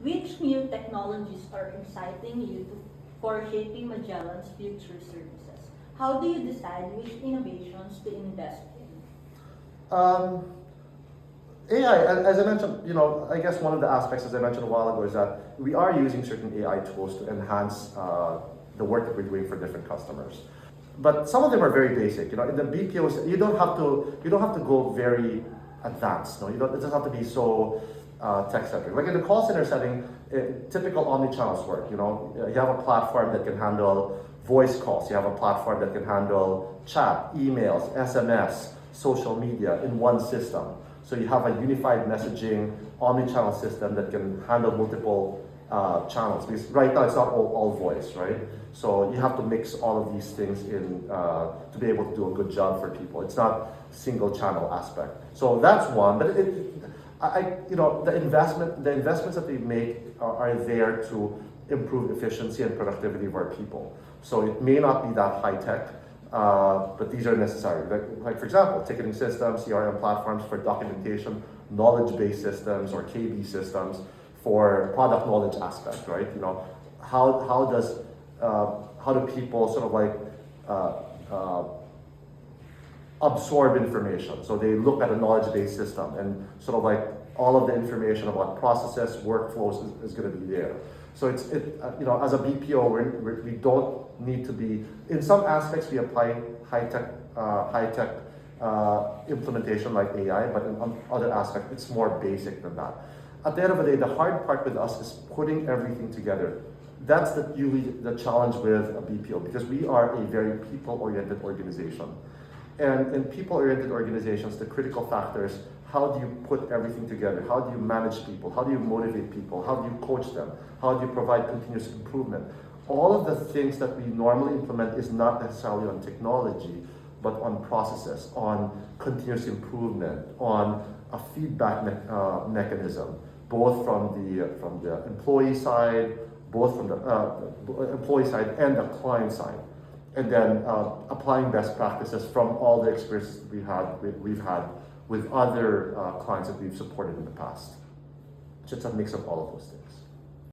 Which new technologies are exciting you for shaping Magellan's future services? How do you decide which innovations to invest in? Um, AI, as I mentioned, I guess one of the aspects, as I mentioned a while ago, is that we are using certain AI tools to enhance the work that we're doing for different customers. But some of them are very basic. In the BPOs, you don't have to go very advanced. No, it doesn't have to be so tech-centric. Like in the call center setting, typical omnichannels work. You have a platform that can handle voice calls. You have a platform that can handle chat, emails, SMS, social media in one system. So you have a unified messaging omnichannel system that can handle multiple channels. Because right now it's not all voice, right? So you have to mix all of these things in to be able to do a good job for people. It's not single channel aspect. So that's one. But the investments that we make are there to improve efficiency and productivity of our people. So it may not be that high tech, but these are necessary. Like for example, ticketing systems, CRM platforms for documentation, knowledge-based systems or KB systems for product knowledge aspect, right? How do people sort of like absorb information? So they look at a knowledge-based system and sort of like all of the information about processes, workflows is going to be there. So as a BPO, we don't need to be, in some aspects we apply high-tech implementation like AI, but in other aspects it's more basic than that. At the end of the day, the hard part with us is putting everything together. That's usually the challenge with a BPO, because we are a very people-oriented organization. And in people-oriented organizations, the critical factors: how do you put everything together? How do you manage people? How do you motivate people? How do you coach them? How do you provide continuous improvement? All of the things that we normally implement is not necessarily on technology, but on processes, on continuous improvement, on a feedback mechanism, both from the employee side, both from the employee side and the client side, and then applying best practices from all the experiences we've had with other clients that we've supported in the past. It's just a mix of all of those things.